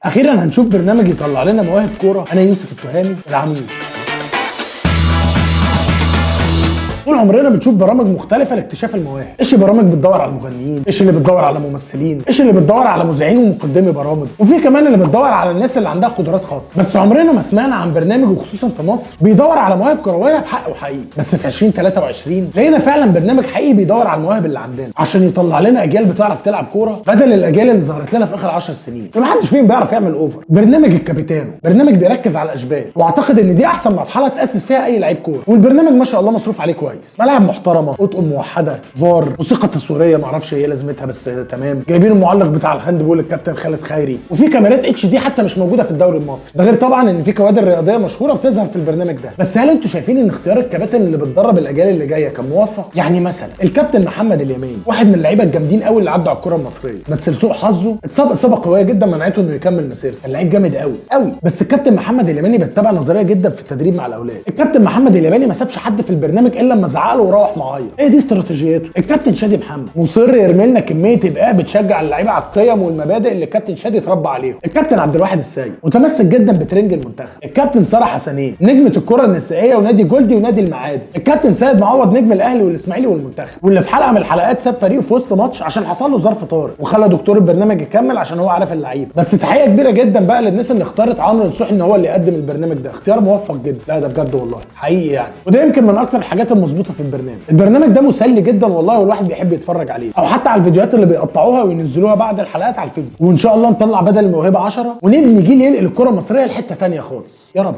اخيرا هنشوف برنامج يطلع لنا مواهب كوره. انا يوسف التهامي العميد. طول عمرنا بنشوف برامج مختلفه لاكتشاف المواهب، ايش برامج بتدور على المغنيين، ايش اللي بتدور على ممثلين، ايش اللي بتدور على مذيعين ومقدمي برامج، وفي كمان اللي بتدور على الناس اللي عندها قدرات خاصه. بس عمرنا ما سمعنا عن برنامج وخصوصا في مصر بيدور على مواهب كرويه بحق وحقيقي. بس في 2023 لقينا فعلا برنامج حقيقي بيدور على المواهب اللي عندنا عشان يطلع لنا اجيال بتعرف تلعب كوره بدل الاجيال اللي ظهرت لنا في اخر 10 سنين اللي محدش فيهم بيعرف يعمل اوفر. برنامج الكابيتانو برنامج بيركز على الاشبال، واعتقد ان دي احسن مرحله تاسس فيها اي لعيب كوره، والبرنامج ما شاء الله مصروف عليه كويس، ملاعب محترمه، اطقم موحده، فار، موسيقى تصويريه ما اعرفش ايه لازمتها بس تمام، جايبين المعلق بتاع الهاند بول الكابتن خالد خيري، وفي كاميرات اتش دي حتى مش موجوده في الدوري المصري. ده غير طبعا ان في كوادر رياضيه مشهوره بتظهر في البرنامج ده. بس هل انتوا شايفين ان اختيار الكباتن اللي بتدرب الاجيال اللي جايه كان موفق؟ يعني مثلا الكابتن محمد اليماني واحد من اللعيبه الجامدين قوي اللي عدوا على الكره المصريه، بس لسوء حظه اتصاب اصابه قويه جدا منعته انه يكمل مسيرته. اللعيب جامد قوي قوي، بس الكابتن محمد اليماني بيتبع نظريه جدا في التدريب مع الاولاد. الكابتن محمد اليماني ما سابش حد في البرنامج الا لما زعق له وروح معيط. ايه دي استراتيجيته. الكابتن شادي محمد مصر يرمي لنا كميه ابقاء بتشجع اللعيبه على القيم والمبادئ اللي الكابتن شادي اتربى عليهم. الكابتن عبد الواحد السيد متمسك جدا بترنج المنتخب. الكابتن ساره حسنين نجمه الكره النسائيه ونادي جولدي ونادي المعادي. الكابتن سيد معوض نجم الاهلي والاسماعيلي والمنتخب، واللي في حلقه من الحلقات ساب فريقه في وسط ماتش عشان حصل له ظرف طارئ، وخلى دكتور البرنامج يكمل عشان هو عارف اللعيبه. بس تحيه كبيره جدا بقى للناس اللي اختارت عمرو نصوحي ان هو اللي يقدم البرنامج ده، اختيار موفق جدا. لا ده بجد والله حقيقي يعني، وده يمكن من اكتر الحاجات المظبوطه في البرنامج. البرنامج ده مسلي جدا والله، والواحد بيحب يتفرج عليه، او حتى على الفيديوهات اللي بيقطعوها وينزلوها بعد الحلقات على الفيسبوك. وان شاء الله نطلع بدل الموهبه 10 ونبني جيل ينقل الكره المصريه لحته ثانيه خالص يا رب.